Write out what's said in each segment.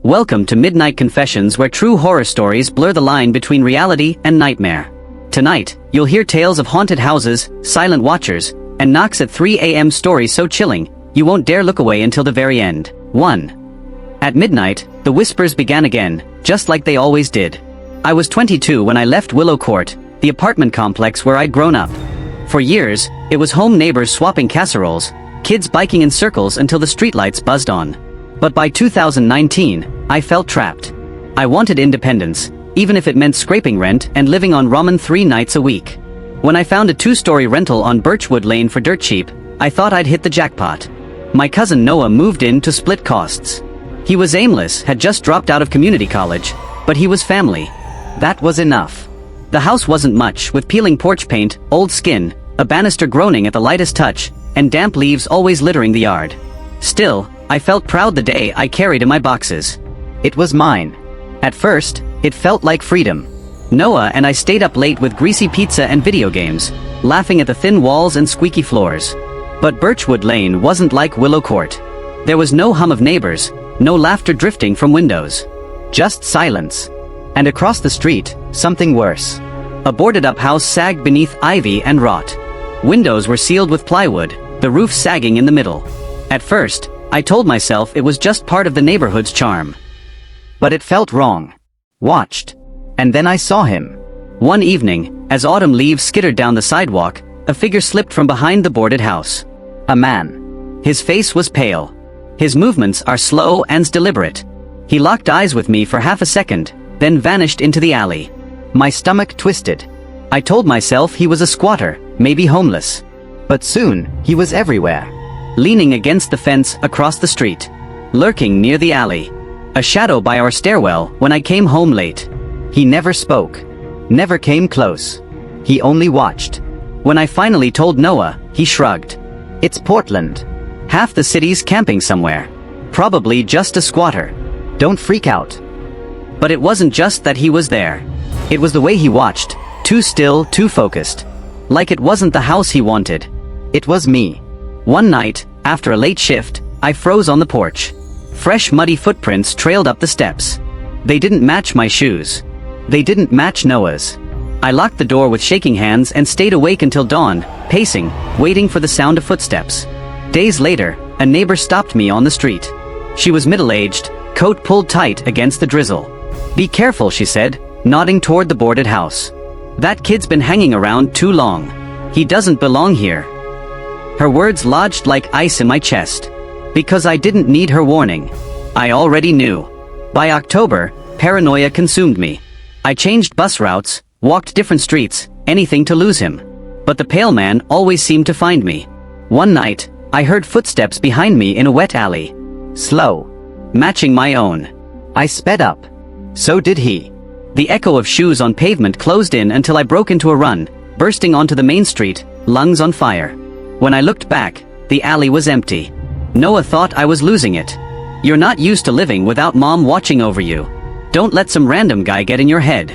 Welcome to Midnight Confessions, where true horror stories blur the line between reality and nightmare. Tonight, you'll hear tales of haunted houses, silent watchers, and knocks at 3 a.m. stories so chilling, you won't dare look away until the very end. 1. At midnight, the whispers began again, just like they always did. I was 22 when I left Willow Court, the apartment complex where I'd grown up. For years, it was home neighbors swapping casseroles, kids biking in circles until the streetlights buzzed on. But by 2019, I felt trapped. I wanted independence, even if it meant scraping rent and living on ramen 3 nights a week. When I found a 2-story rental on Birchwood Lane for dirt cheap, I thought I'd hit the jackpot. My cousin Noah moved in to split costs. He was aimless, had just dropped out of community college, but he was family. That was enough. The house wasn't much, with peeling porch paint, old skin, a banister groaning at the lightest touch, and damp leaves always littering the yard. Still, I felt proud the day I carried in my boxes. It was mine. At first, it felt like freedom. Noah and I stayed up late with greasy pizza and video games, laughing at the thin walls and squeaky floors. But Birchwood Lane wasn't like Willow Court. There was no hum of neighbors, no laughter drifting from windows. Just silence. And across the street, something worse. A boarded-up house sagged beneath ivy and rot. Windows were sealed with plywood, the roof sagging in the middle. At first, I told myself it was just part of the neighborhood's charm. But it felt wrong. Watched. And then I saw him. One evening, as autumn leaves skittered down the sidewalk, a figure slipped from behind the boarded house. A man. His face was pale. His movements are slow and deliberate. He locked eyes with me for half a second, then vanished into the alley. My stomach twisted. I told myself he was a squatter, maybe homeless. But soon, he was everywhere. Leaning against the fence across the street. Lurking near the alley. A shadow by our stairwell when I came home late. He never spoke. Never came close. He only watched. When I finally told Noah, he shrugged. It's Portland. Half the city's camping somewhere. Probably just a squatter. Don't freak out. But it wasn't just that he was there. It was the way he watched. Too still, too focused. Like it wasn't the house he wanted. It was me. One night, after a late shift, I froze on the porch. Fresh muddy footprints trailed up the steps. They didn't match my shoes. They didn't match Noah's. I locked the door with shaking hands and stayed awake until dawn, pacing, waiting for the sound of footsteps. Days later, a neighbor stopped me on the street. She was middle-aged, coat pulled tight against the drizzle. "Be careful," she said, nodding toward the boarded house. "That kid's been hanging around too long. He doesn't belong here." Her words lodged like ice in my chest. Because I didn't need her warning. I already knew. By October, paranoia consumed me. I changed bus routes, walked different streets, anything to lose him. But the pale man always seemed to find me. One night, I heard footsteps behind me in a wet alley. Slow. Matching my own. I sped up. So did he. The echo of shoes on pavement closed in until I broke into a run, bursting onto the main street, lungs on fire. When I looked back, the alley was empty. Noah thought I was losing it. "You're not used to living without mom watching over you. Don't let some random guy get in your head."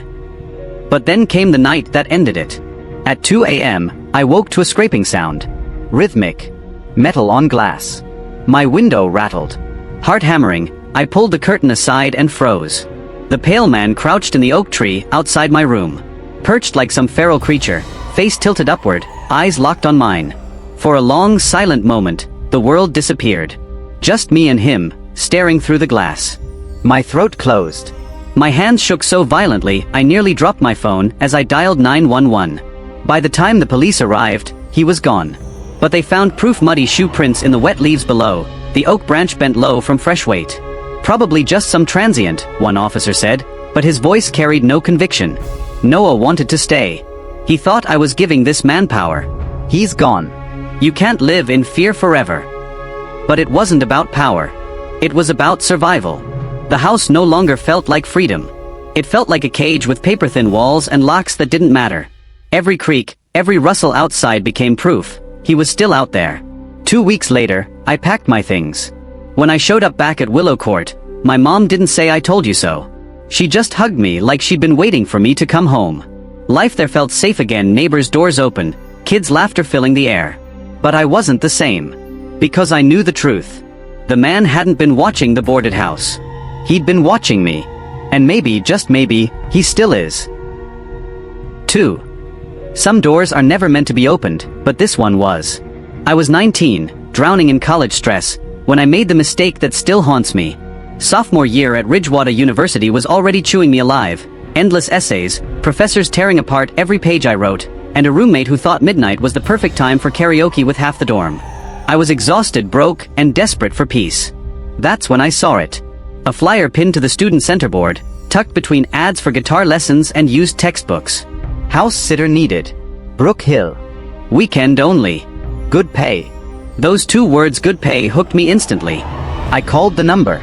But then came the night that ended it. At 2 a.m., I woke to a scraping sound. Rhythmic. Metal on glass. My window rattled. Heart hammering, I pulled the curtain aside and froze. The pale man crouched in the oak tree outside my room. Perched like some feral creature, face tilted upward, eyes locked on mine. For a long, silent moment, the world disappeared. Just me and him, staring through the glass. My throat closed. My hands shook so violently I nearly dropped my phone as I dialed 911. By the time the police arrived, he was gone. But they found proof muddy shoe prints in the wet leaves below, the oak branch bent low from fresh weight. Probably just some transient, one officer said, but his voice carried no conviction. Noah wanted to stay. He thought I was giving this man power. He's gone. You can't live in fear forever. But it wasn't about power. It was about survival. The house no longer felt like freedom. It felt like a cage with paper-thin walls and locks that didn't matter. Every creak, every rustle outside became proof. He was still out there. 2 weeks later, I packed my things. When I showed up back at Willow Court, my mom didn't say "I told you so." She just hugged me like she'd been waiting for me to come home. Life there felt safe again, neighbors' doors open, kids' laughter filling the air. But I wasn't the same. Because I knew the truth. The man hadn't been watching the boarded house. He'd been watching me. And maybe, just maybe, he still is. 2. Some doors are never meant to be opened, but this one was. I was 19, drowning in college stress, when I made the mistake that still haunts me. Sophomore year at Ridgewater University was already chewing me alive. Endless essays, professors tearing apart every page I wrote, and a roommate who thought midnight was the perfect time for karaoke with half the dorm. I was exhausted, broke, and desperate for peace. That's when I saw it. A flyer pinned to the student center board, tucked between ads for guitar lessons and used textbooks. House sitter needed. Brook Hill. Weekend only. Good pay. Those 2 words, good pay, hooked me instantly. I called the number.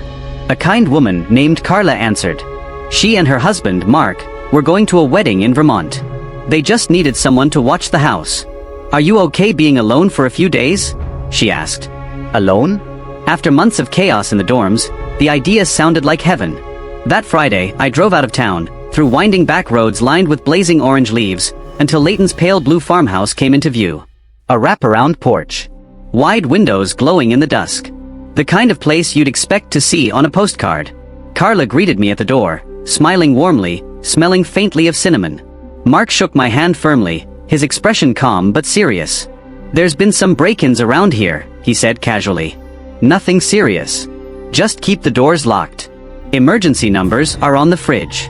A kind woman named Carla answered. She and her husband, Mark, were going to a wedding in Vermont. They just needed someone to watch the house. "Are you okay being alone for a few days?" she asked. Alone? After months of chaos in the dorms, the idea sounded like heaven. That Friday, I drove out of town, through winding back roads lined with blazing orange leaves, until Layton's pale blue farmhouse came into view. A wraparound porch. Wide windows glowing in the dusk. The kind of place you'd expect to see on a postcard. Carla greeted me at the door, smiling warmly, smelling faintly of cinnamon. Mark shook my hand firmly, his expression calm but serious. "There's been some break-ins around here," he said casually. "Nothing serious. Just keep the doors locked. Emergency numbers are on the fridge."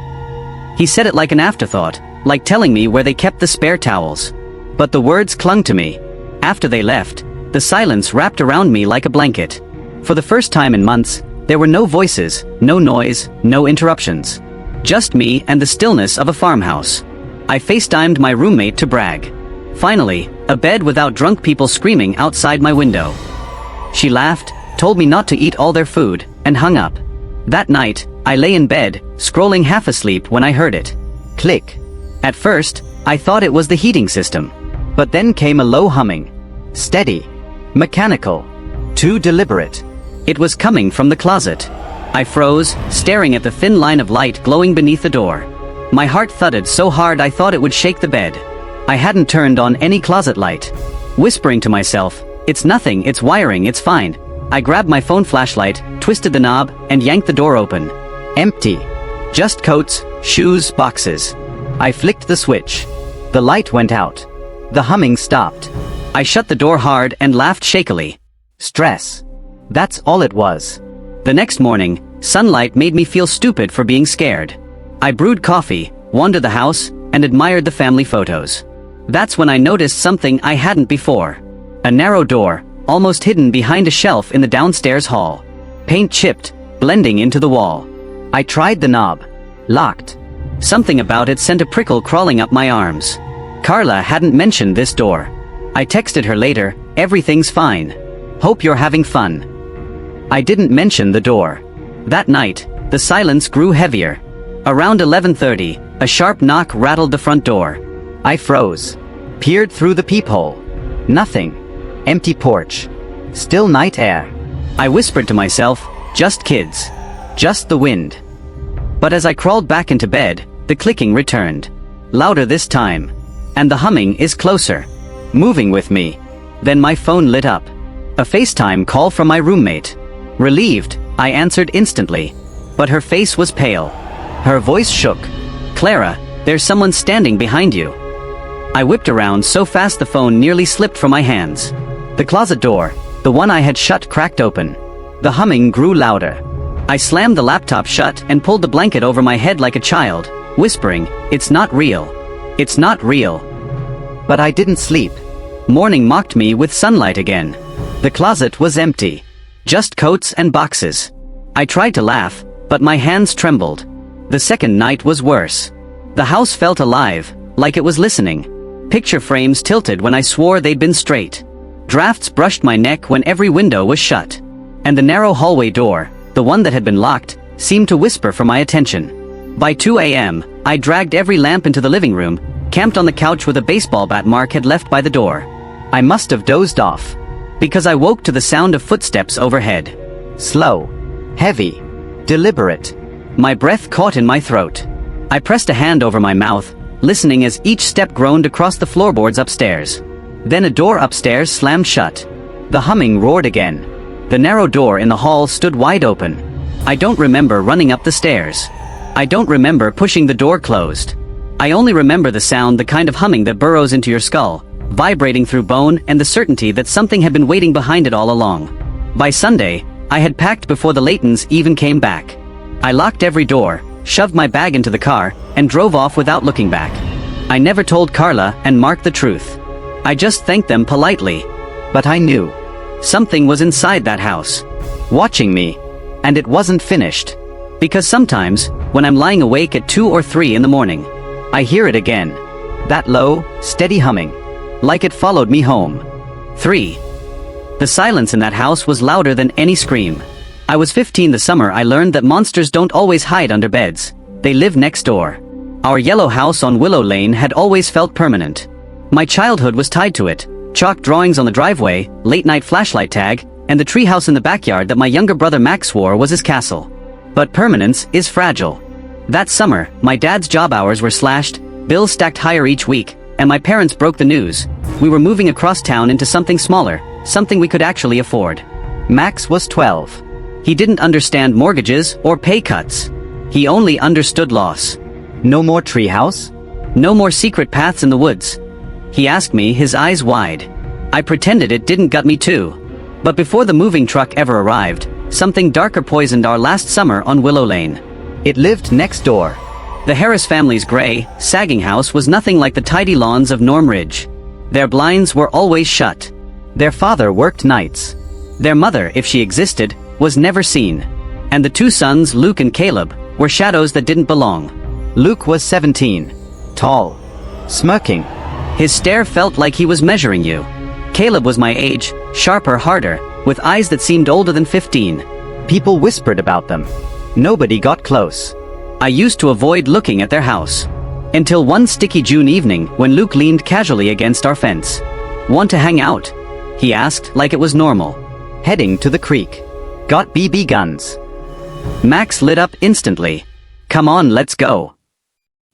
He said it like an afterthought, like telling me where they kept the spare towels. But the words clung to me. After they left, the silence wrapped around me like a blanket. For the first time in months, there were no voices, no noise, no interruptions. Just me and the stillness of a farmhouse. I FaceTimed my roommate to brag. Finally, a bed without drunk people screaming outside my window. She laughed, told me not to eat all their food, and hung up. That night, I lay in bed, scrolling half asleep when I heard it. Click. At first, I thought it was the heating system. But then came a low humming. Steady. Mechanical. Too deliberate. It was coming from the closet. I froze, staring at the thin line of light glowing beneath the door. My heart thudded so hard I thought it would shake the bed. I hadn't turned on any closet light. Whispering to myself, "It's nothing, it's wiring, it's fine." I grabbed my phone flashlight, twisted the knob, and yanked the door open. Empty. Just coats, shoes, boxes. I flicked the switch. The light went out. The humming stopped. I shut the door hard and laughed shakily. Stress. That's all it was. The next morning, sunlight made me feel stupid for being scared. I brewed coffee, wandered the house, and admired the family photos. That's when I noticed something I hadn't before. A narrow door, almost hidden behind a shelf in the downstairs hall. Paint chipped, blending into the wall. I tried the knob. Locked. Something about it sent a prickle crawling up my arms. Carla hadn't mentioned this door. I texted her later, "Everything's fine. Hope you're having fun." I didn't mention the door. That night, the silence grew heavier. Around 11:30, a sharp knock rattled the front door. I froze. Peered through the peephole. Nothing. Empty porch. Still night air. I whispered to myself, "Just kids. Just the wind." But as I crawled back into bed, the clicking returned. Louder this time. And the humming is closer. Moving with me. Then my phone lit up. A FaceTime call from my roommate. Relieved, I answered instantly. But her face was pale. Her voice shook. "Clara, there's someone standing behind you." I whipped around so fast the phone nearly slipped from my hands. The closet door, the one I had shut, cracked open. The humming grew louder. I slammed the laptop shut and pulled the blanket over my head like a child, whispering, "It's not real. It's not real." But I didn't sleep. Morning mocked me with sunlight again. The closet was empty. Just coats and boxes. I tried to laugh, but my hands trembled. The second night was worse. The house felt alive, like it was listening. Picture frames tilted when I swore they'd been straight. Drafts brushed my neck when every window was shut. And the narrow hallway door, the one that had been locked, seemed to whisper for my attention. By 2 a.m., I dragged every lamp into the living room, camped on the couch with a baseball bat Mark had left by the door. I must have dozed off. Because I woke to the sound of footsteps overhead. Slow. Heavy. Deliberate. My breath caught in my throat. I pressed a hand over my mouth, listening as each step groaned across the floorboards upstairs. Then a door upstairs slammed shut. The humming roared again. The narrow door in the hall stood wide open. I don't remember running up the stairs. I don't remember pushing the door closed. I only remember the sound, the kind of humming that burrows into your skull, vibrating through bone, and the certainty that something had been waiting behind it all along. By Sunday, I had packed before the Laytons even came back. I locked every door, shoved my bag into the car, and drove off without looking back. I never told Carla and Mark the truth. I just thanked them politely. But I knew. Something was inside that house, watching me. And it wasn't finished. Because sometimes, when I'm lying awake at 2 or 3 in the morning, I hear it again. That low, steady humming. Like it followed me home. 3. The silence in that house was louder than any scream. I was 15 the summer I learned that monsters don't always hide under beds. They live next door. Our yellow house on Willow Lane had always felt permanent. My childhood was tied to it. Chalk drawings on the driveway, late-night flashlight tag, and the treehouse in the backyard that my younger brother Max swore was his castle. But permanence is fragile. That summer, my dad's job hours were slashed, bills stacked higher each week, and my parents broke the news. We were moving across town into something smaller, something we could actually afford. Max was 12. He didn't understand mortgages or pay cuts. He only understood loss. No more treehouse? No more secret paths in the woods. He asked me, his eyes wide. I pretended it didn't gut me too. But before the moving truck ever arrived, something darker poisoned our last summer on Willow Lane. It lived next door. The Harris family's gray, sagging house was nothing like the tidy lawns of Norm Ridge. Their blinds were always shut. Their father worked nights. Their mother, if she existed, was never seen. And the 2 sons, Luke and Caleb, were shadows that didn't belong. Luke was 17. Tall. Smirking. His stare felt like he was measuring you. Caleb was my age, sharper, harder, with eyes that seemed older than 15. People whispered about them. Nobody got close. I used to avoid looking at their house. Until one sticky June evening when Luke leaned casually against our fence. "Want to hang out?" he asked like it was normal. Heading to the creek. "Got BB guns?" Max lit up instantly. "Come on, let's go."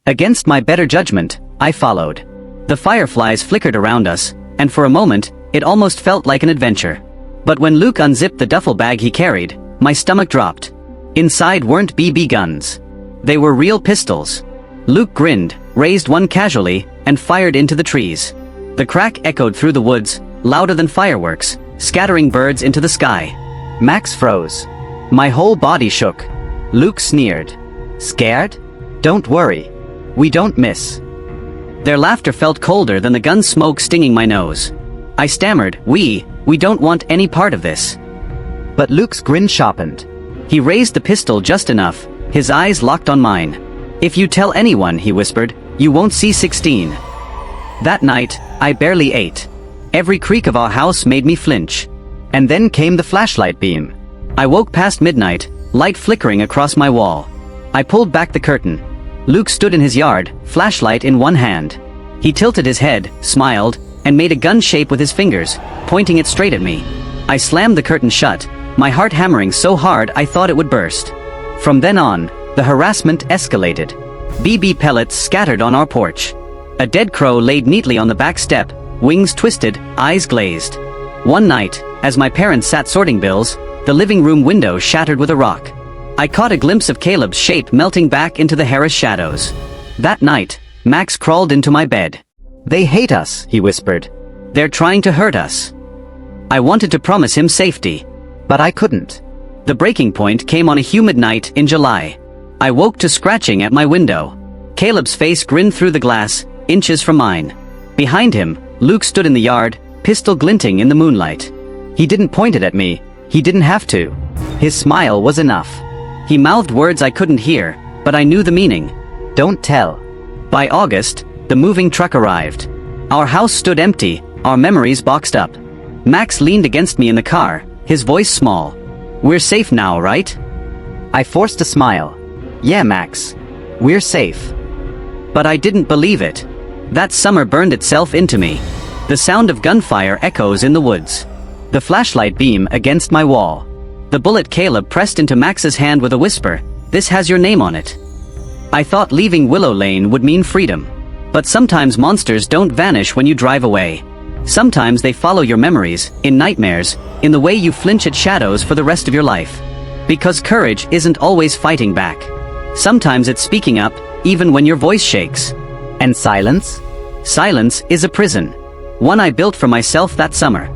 Against my better judgment, I followed. The fireflies flickered around us, and for a moment, it almost felt like an adventure. But when Luke unzipped the duffel bag he carried, my stomach dropped. Inside weren't BB guns. They were real pistols. Luke grinned, raised one casually, and fired into the trees. The crack echoed through the woods, louder than fireworks, scattering birds into the sky. Max froze. My whole body shook. Luke sneered. "Scared? Don't worry. We don't miss." Their laughter felt colder than the gun smoke stinging my nose. I stammered, we don't want any part of this." But Luke's grin sharpened. He raised the pistol just enough, his eyes locked on mine. "If you tell anyone," he whispered, "you won't see 16. That night, I barely ate. Every creak of our house made me flinch. And then came the flashlight beam. I woke past midnight, light flickering across my wall. I pulled back the curtain. Luke stood in his yard, flashlight in one hand. He tilted his head, smiled, and made a gun shape with his fingers, pointing it straight at me. I slammed the curtain shut, my heart hammering so hard I thought it would burst. From then on, the harassment escalated. BB pellets scattered on our porch. A dead crow laid neatly on the back step, wings twisted, eyes glazed. One night, as my parents sat sorting bills, the living room window shattered with a rock. I caught a glimpse of Caleb's shape melting back into the Harris shadows. That night, Max crawled into my bed. "They hate us," he whispered. "They're trying to hurt us." I wanted to promise him safety. But I couldn't. The breaking point came on a humid night in July. I woke to scratching at my window. Caleb's face grinned through the glass, inches from mine. Behind him, Luke stood in the yard, pistol glinting in the moonlight. He didn't point it at me. He didn't have to. His smile was enough. He mouthed words I couldn't hear, but I knew the meaning. "Don't tell." By August, the moving truck arrived. Our house stood empty, our memories boxed up. Max leaned against me in the car, his voice small. "We're safe now, right?" I forced a smile. "Yeah, Max. We're safe." But I didn't believe it. That summer burned itself into me. The sound of gunfire echoes in the woods. The flashlight beam against my wall. The bullet Caleb pressed into Max's hand with a whisper, "This has your name on it." I thought leaving Willow Lane would mean freedom. But sometimes monsters don't vanish when you drive away. Sometimes they follow your memories, in nightmares, in the way you flinch at shadows for the rest of your life. Because courage isn't always fighting back. Sometimes it's speaking up, even when your voice shakes. And silence? Silence is a prison. One I built for myself that summer.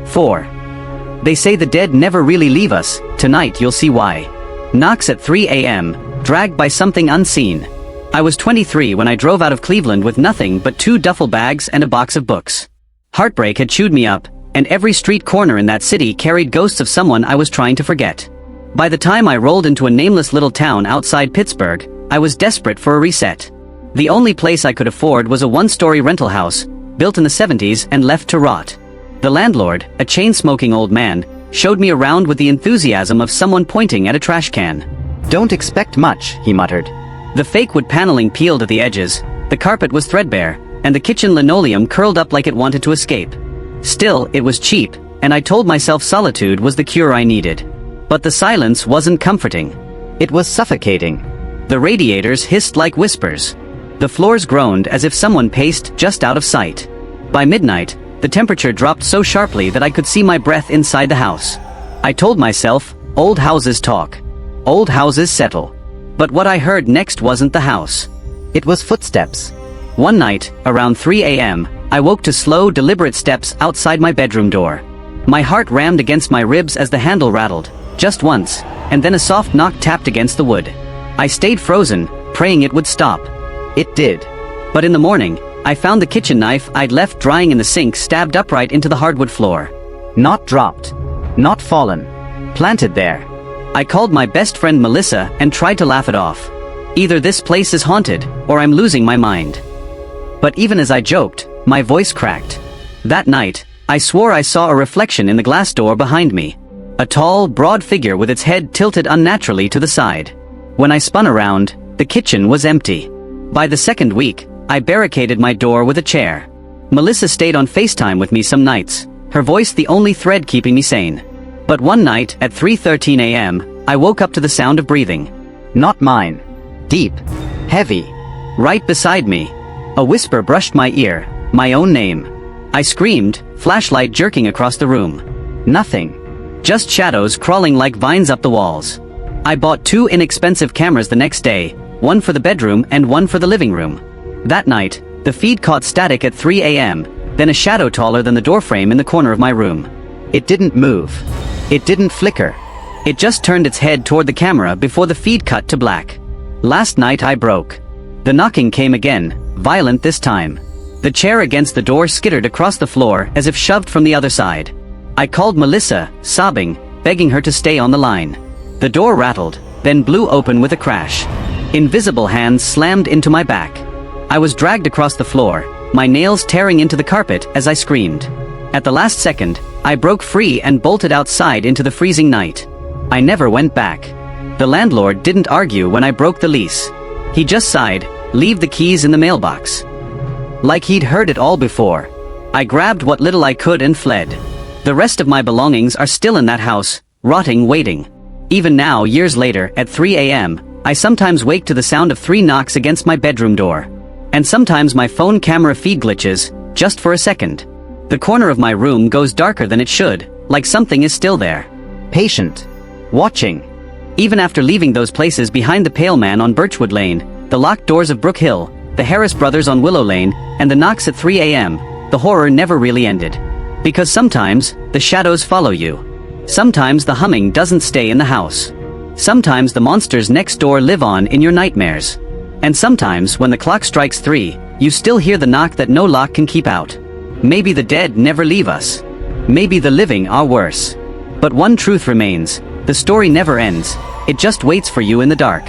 4. They say the dead never really leave us. Tonight you'll see why. Knocks at 3 a.m., dragged by something unseen. I was 23 when I drove out of Cleveland with nothing but 2 duffel bags and a box of books. Heartbreak had chewed me up, and every street corner in that city carried ghosts of someone I was trying to forget. By the time I rolled into a nameless little town outside Pittsburgh, I was desperate for a reset. The only place I could afford was a one-story rental house, built in the 70s and left to rot. The landlord, a chain-smoking old man, showed me around with the enthusiasm of someone pointing at a trash can. "Don't expect much," he muttered. The fake wood paneling peeled at the edges, the carpet was threadbare, and the kitchen linoleum curled up like it wanted to escape. Still, it was cheap, and I told myself solitude was the cure I needed. But the silence wasn't comforting. It was suffocating. The radiators hissed like whispers. The floors groaned as if someone paced just out of sight. By midnight, the temperature dropped so sharply that I could see my breath inside the house. I told myself, old houses talk. Old houses settle. But what I heard next wasn't the house. It was footsteps. One night, around 3 a.m., I woke to slow, deliberate steps outside my bedroom door. My heart rammed against my ribs as the handle rattled, just once, and then a soft knock tapped against the wood. I stayed frozen, praying it would stop. It did. But in the morning, I found the kitchen knife I'd left drying in the sink stabbed upright into the hardwood floor. Not dropped. Not fallen. Planted there. I called my best friend Melissa and tried to laugh it off. Either this place is haunted, or I'm losing my mind. But even as I joked, my voice cracked. That night, I swore I saw a reflection in the glass door behind me. A tall, broad figure with its head tilted unnaturally to the side. When I spun around, the kitchen was empty. By the second week, I barricaded my door with a chair. Melissa stayed on FaceTime with me some nights, her voice the only thread keeping me sane. But one night, at 3:13 a.m., I woke up to the sound of breathing. Not mine. Deep. Heavy. Right beside me. A whisper brushed my ear, my own name. I screamed, flashlight jerking across the room. Nothing. Just shadows crawling like vines up the walls. I bought 2 inexpensive cameras the next day, one for the bedroom and one for the living room. That night, the feed caught static at 3 a.m., then a shadow taller than the doorframe in the corner of my room. It didn't move. It didn't flicker. It just turned its head toward the camera before the feed cut to black. Last night I broke. The knocking came again, violent this time. The chair against the door skittered across the floor as if shoved from the other side. I called Melissa, sobbing, begging her to stay on the line. The door rattled, then blew open with a crash. Invisible hands slammed into my back. I was dragged across the floor, my nails tearing into the carpet as I screamed. At the last second, I broke free and bolted outside into the freezing night. I never went back. The landlord didn't argue when I broke the lease. He just sighed, "Leave the keys in the mailbox." Like he'd heard it all before. I grabbed what little I could and fled. The rest of my belongings are still in that house, rotting, waiting. Even now, years later, at 3 a.m., I sometimes wake to the sound of 3 knocks against my bedroom door. And sometimes my phone camera feed glitches, just for a second. The corner of my room goes darker than it should, like something is still there. Patient. Watching. Even after leaving those places behind the Pale Man on Birchwood Lane, the locked doors of Brook Hill, the Harris brothers on Willow Lane, and the knocks at 3 a.m., the horror never really ended. Because sometimes, the shadows follow you. Sometimes the humming doesn't stay in the house. Sometimes the monsters next door live on in your nightmares. And sometimes when the clock strikes 3, you still hear the knock that no lock can keep out. Maybe the dead never leave us. Maybe the living are worse. But one truth remains, the story never ends, it just waits for you in the dark.